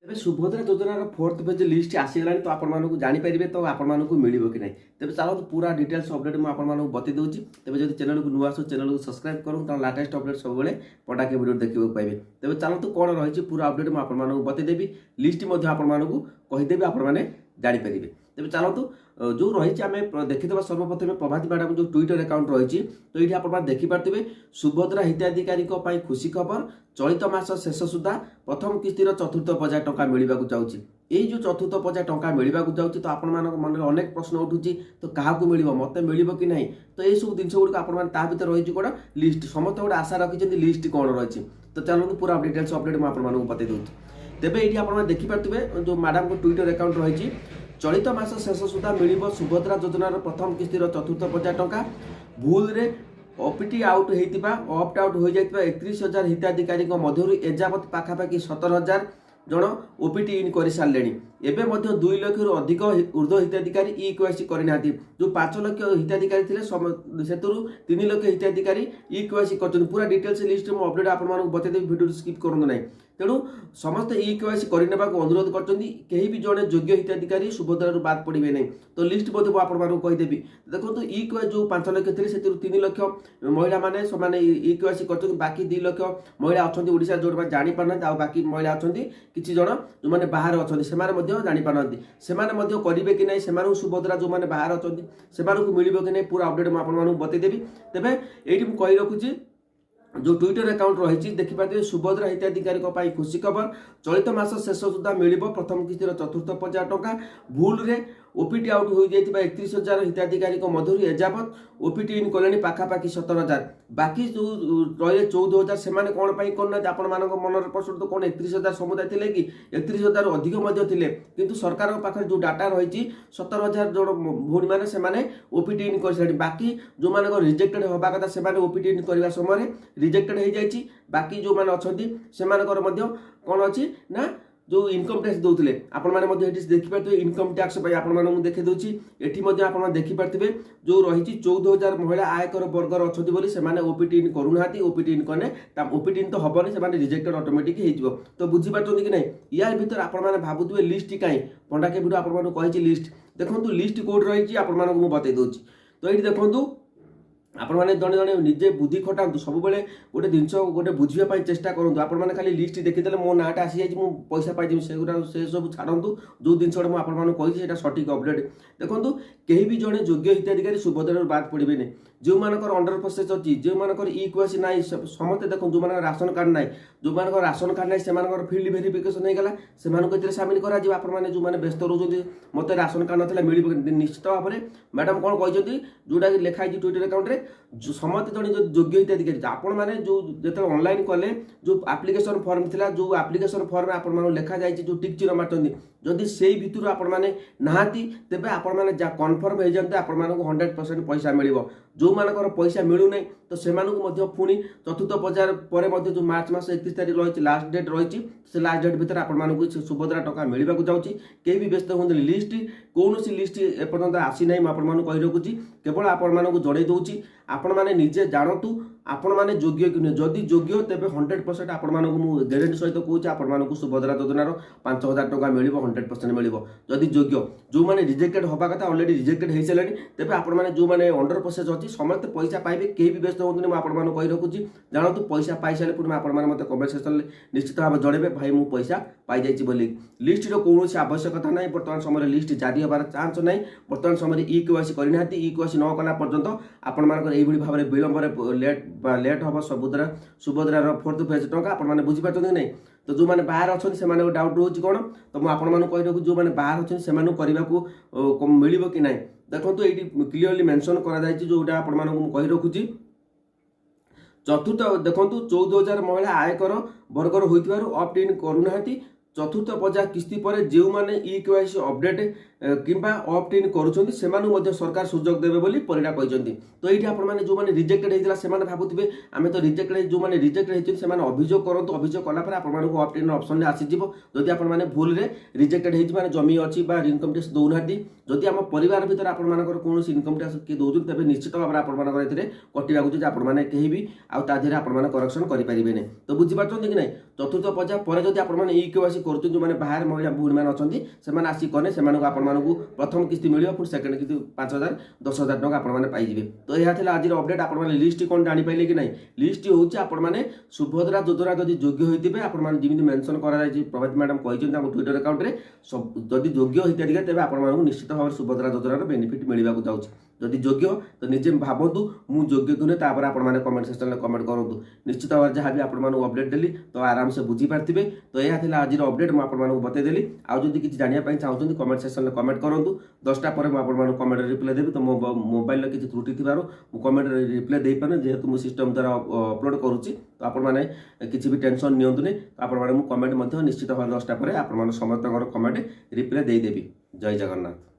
तेज सुभद्रा योजनार fourth phase list आसीगला तो आपको जापर तो आपको मिल कि नहीं तेज चलो पूरा डिटेल्स अपडेट मुझे आपको बता दूसरी तेज जब चैनल को नुआ चैनल को सब्सक्राइब करूँ तो लाटेस्ट अपडेट सब पटाके वीडियो देखा पाइबे तेज चलते कौन रही पूरा अपडेट मुझे आपको बतेदेवी लिस्ट आपको कहीदेवी आपने जापर तेज चलतु जो रही आम देखीद सर्वप्रथम प्रभाती मैडम जो ट्विटर अकाउंट रही तो ये आप देखिपे सुभद्रा हिताधिकारी खुशी खबर चलित मास शेष सुधा प्रथम किस्तिर चतुर्थ पर्याय टंका मिलवा चाहिए यही जो चतुर्थ पर्याय टंका मिलवा चाहिए तो आपण मन में अनेक प्रश्न उठुची तो क्या मिल मत मिल कि नहीं तो ये सब जिन गुड़िक आप रही कौन लिस्ट समस्त गोटे आशा रखी लिस्ट कौन रही तो चलते पूरा डिटेल्स अपडेट मुझे बता दूँ तेज ये आप देखिपे जो मैडम को ट्विटर अकाउंट रही चलित मास शेष सुधा मिल सुभद्रा योजनार प्रथम किस्तिर चतुर्थ पर्याय टंका भूल रे ओपीटी आउट होता ऑप्ट आउट हो जाता 31,000 हिताधिकारी मध्य एजावत पाखापाखि 17,000 जन ओपीटी इन कर सारे एवं 2 लाख रु अधिक ऊर्ध्व हिताधिकारी ईकेवाईसी करना जो 5 लाख हिताधिकारी थे से 3 लाख हिताधिकारी ईकेवाईसी कर पूरा डिटेल्स लिस्ट में अपडेट आपको बतेदेवी वीडियो स्किप करूँ ना तेणु समस्त ईकेवाईसी करने को अनुरोध कर भी जड़े योग्य हिताधिकारी सुभद्रा बाद पड़े नहीं तो लिस्ट आपको कहीदेवी देखो ईकेवाई जो 5 लाख थे से 3 लाख महिला मैंने से ईकेवाईसी कर बाकी 2 लाख महिला अच्छा ओडिशा जो जापारना बाकी महिला अच्छा किसी जन जो मैंने बाहर अच्छा से जापार से करेंगे कि नहीं से सुभद्रा जो मैंने बाहर अच्छा से मिल कि नहीं पूरा अपडेट मुझे बतेदेवी तेज ये कही रखुची जो ट्विटर अकाउंट रही देखिए सुभद्रा हिताधिकारी खुशी खबर चलित मास शेष सुधा मिल प्रथम किस्तिर चतुर्थ पर्याय टंका भूल रे ओपीटी आउट हो जाता 31,000 हिताधिकारी मध्य एजावत ओपीटी इन कले पाखापाखि 17,000 बाकी जो रही 14,000 से कौन करना आपण मान मनर प्रश्न तो कौन 31,000 समुदाय थे कि 31,000 अधिक थे कि सरकार पाखे जो डाटा रही 17,000 जन भूणी मैंने से ओपीटी इन कर बाकी जो मान रिजेक्टेड हवा कथा से ओपीटी इन करने समय रिजेक्टेड हो जाए बाकी जो मैंने अच्छा कौन अच्छी ना जो इनकम टैक्स दौले आपने देखिपे इनकम टैक्स आपको देखे दूसरी ये आप देखिपे जो रही 14,000 महिला आयकर वर्गर अच्छी से ओपीटी इन करूना ओपीटी इन कने ओपीटी इन तो हेनी से रिजेक्टेड ऑटोमेटिक हो तो बुझीपार कि नहीं यार भर आपने भावुए लिस्ट कहीं पंडाके वीडियो आपको कही लिस्ट देखो लिस्ट कौट रही आपको बता दूसरी तो ये देखो आपने जड़े जड़े निजे बुद्धि खटातु सब गोटे जिन गोटे बुझापी चेष्टा करूँ आपने खाली लिस्ट देखीदे मो नाटा आसी जाए मुझे पैसा पाई से सब छाड़ू जो जिन कही सठिक अपडेट देखो कहीं भी जड़े योग्य हिताधिकारी सुभद्रा बाद पड़े नहीं जो मानकर अंडर प्रोसेस अच्छी जो मानकर ईकेवाईसी ना समस्ते देखो जो राशन कार्ड ना जो मान राशन कार्ड ना से फिल्ड भेरिफिकेसन होगा से सामिल कर जो मैंने व्यस्त रोचे मत राशन कार्ड नाला मिल निश्चित भाव में मैडम कौन कहते जोटा लिखाई ट्विटर अकाउंट में समस्त जन जो योग्य हिताधिकारी आपण मैंने जो जो ऑनलाइन कले जो एप्लिकेशन फॉर्म थिला जो एप्लिकेशन फॉर्म आपण लिखा जाए जो टिक चिन्ह मारते जदि से भितर आपण मैंने नहाती तेज आपण मैंने कन्फर्म हो जाते आपण 100% पैसा मिल जो मानकर पैसा मिलूना तो से पुणी चतुर्थ पर्याय पर जो मार्च मास 31 तारीख रही लास्ट डेट रही से लास्ट डेट भितर आपको सुभद्रा टंका मिलवा चाहिए कहीं भी व्यस्त हूँ लिस्ट कौन लिस्ट एपर्तंत आसी ना मुझे कही रखुची केवल आपको जड़े दूसरी आपण मैंने निजे जानतु आपण मैंने योग्य कि जदि योग्य तेज 100% आपण मुझे ग्यारंटी सहित कहूँ आपको सुभद्रा योजनार 5,000 टंका मिल 100% मिल जदि योग्य जो मैंने रिजेक्टेड हवा कथा अलरेडी रिजेक्टेड हो सारे तेज आपने जो मैंने अंडर प्रोसेस अच्छी समस्त पैसा पाइबे कहीं भी व्यस्त हूँ मुझे कही रखुची जानतु पैसा पाई सारे पुणी आपने मत कमेंट सेक्शन निश्चित भाव जनइबे भाई मुझे पैसा पाई जाइए लिस्ट कौन आवश्यकता ना बर्तमान समय लिस्ट जारी हबार चांस ना बर्तमान समय ईकेवाईसी करना ईकेवाईसी न कला पर्यंत आपण भाव में विलंब लेट हम सुभद्रार फोर्थ फेज टंका आपने बुझीपार नहीं तो जो मैंने बाहर अच्छा से डाउट रोचे कौन तो मुझे कही रखुँ जो मैंने बाहर अच्छे से करने को मिल कि ना देखो ये क्लीयरली मेंशन जोटा आपको कही रखुची चतुर्थ देखो 14,000 महिला आयकर वर्गर होइथिबारु ऑप्ट इन करूना चतुर्थ पर्याय किस्ती पर जो मैंने ईकेवाईसी अपडेट কিংবা অପ୍ଟ ইନ୍ କରୁଛନ୍ତି ସେମାନଙ୍କୁ ମଧ୍ୟ ସରକାର ସୁଯୋଗ ଦେବେ ବୋଲି ପରିଡ଼ା କହିଛନ୍ତି। ତ ଏଇଠି ଆପଣମାନେ ଯେଉଁମାନେ ରିଜେକ୍ଟେଡ୍ ହେଇଥିଲା ସେମାନେ ଭାବୁଥିବେ ଆମେ ତ ରିଜେକ୍ଟେଡ୍ ଯେଉଁମାନେ ରିଜେକ୍ଟେଡ୍ ହେଇଛନ୍ତି ସେମାନେ ଅଭିଯୋଗ କରନ୍ତୁ, ଅଭିଯୋଗ କଲା ପରେ ଆପଣମାନଙ୍କୁ ଅପ୍ଟ ଇନ୍ ଅପସନ୍ରେ ଆସିଯିବ। ଯଦି ଆପଣମାନେ ଭୁଲରେ ରିଜେକ୍ଟେଡ୍ ହେଇଛି ମାନେ ଜମି ଅଛି ବା ଇନକମ୍ ଟ୍ୟାକ୍ସ ଦେଉନାହାନ୍ତି, ଯଦି ଆମ ପରିବାର ଭିତରେ ଆପଣମାନଙ୍କର କୌଣସି ଇନକମ୍ ଟ୍ୟାକ୍ସ କିଏ ଦେଉଛନ୍ତି ତେବେ ନିଶ୍ଚିତ ଭାବରେ ଆପଣମାନଙ୍କର ଏଥିରେ କଟିବାକୁ ଯେ ଆପଣମାନେ କେହି ବି ଆଉ ତା ଦେହରେ ଆପଣମାନେ କରେକ୍ସନ୍ କରିପାରିବେନି। ତ ବୁଝିପାରୁଛନ୍ତି କି ନାହିଁ? ଚତୁର୍ଥ ପର୍ଯ୍ୟାୟ ପରେ ଯଦି ଆପଣମାନେ ଇକେୱାଇସି କରୁଛନ୍ତି ଯେଉଁମାନେ ବାହାରେ ମହିଳା ଭଉଣୀମାନେ ଅଛନ୍ତି ସେମାନେ ଆସି କଲେ ସେମାନଙ୍କୁ ଆପଣମାନଙ୍କୁ ପ୍ରଥମ କିସ୍ତି ମିଳିବ, ପୁଣି ସେକେଣ୍ଡ କିସ୍ତି 5,000 10,000 ଟଙ୍କା ଆପଣମାନେ ପାଇଯିବେ। ତ ଏହା ଥିଲା ଆଜିର ଅପଡେଟ୍। ଆପଣମାନେ ଲିଷ୍ଟ କ'ଣ ଜାଣିପାରିଲେ କି ନାହିଁ? ଲିଷ୍ଟ ହେଉଛି ଆପଣମାନେ ସୁଭଦ୍ରା ଯୋଜନା ଯଦି ଯୋଗ୍ୟ ହୋଇଥିବେ ଆପଣମାନେ ଯେମିତି ମେନସନ୍ କରାଯାଇଛି ପ୍ରଭାତୀ ମ୍ୟାଡ଼ାମ୍ କହିଛନ୍ତି ଆମ ଟ୍ୱିଟର ଆକାଉଣ୍ଟରେ ଯଦି ଯୋଗ୍ୟ ହୋଇଥିବେ ତେବେ ଆପଣମାନଙ୍କୁ ନିଶ୍ଚିତ ଭାବରେ ସୁଭଦ୍ରା ଯୋଜନାର ବେନିଫିଟ୍ ମିଳିବାକୁ ଯାଉଛି। ଯଦି ଯୋଗ୍ୟ ତ ନିଜେ ଭାବନ୍ତୁ ମୁଁ ଯୋଗ୍ୟ କି ନୁହେଁ, ତାପରେ ଆପଣମାନେ କମେଣ୍ଟ ସେକ୍ସନରେ କମେଣ୍ଟ କରନ୍ତୁ। ନିଶ୍ଚିତ ଭାବରେ ଯାହା ବି ଆପଣମାନଙ୍କୁ ଅପଡେଟ୍ ଦେଲି ତ ଆରାମସେ ବୁଝିପାରିଥିବେ। ତ ଏହା ଥିଲା ଆଜିର ଅପଡେଟ୍, ମୁଁ ଆପଣମାନଙ୍କୁ ବତେଇଦେଲି। ଆଉ ଯଦି କିଛି ଜାଣିବା ପାଇଁ ଚାହୁଁଛନ୍ତି କମେଣ୍ଟ ସେକ୍ସନରେ କମେଣ୍ଟ କରନ୍ତୁ। 10ଟା ପରେ ମୁଁ ଆପଣମାନଙ୍କୁ କମେଣ୍ଟରେ ରିପ୍ଲାଏ ଦେବି। ତ ମୋ ମୋବାଇଲରେ କିଛି ତ୍ରୁଟି ଥିବାରୁ ମୁଁ କମେଣ୍ଟରେ ରିପ୍ଲାଏ ଦେଇପାରୁନି, ଯେହେତୁ ମୁଁ ସିଷ୍ଟମ୍ ଦ୍ୱାରା ଅପଲୋଡ଼ କରୁଛି। ତ ଆପଣମାନେ କିଛି ବି ଟେନସନ୍ ନିଅନ୍ତୁନି। ଆପଣମାନେ ମୁଁ କମେଣ୍ଟ ମଧ୍ୟ ନିଶ୍ଚିତ ଭାବରେ 10ଟା ପରେ ଆପଣମାନେ ସମସ୍ତଙ୍କର କମେଣ୍ଟ ରିପ୍ଲାଏ ଦେଇଦେବି। ଜୟ ଜଗନ୍ନାଥ।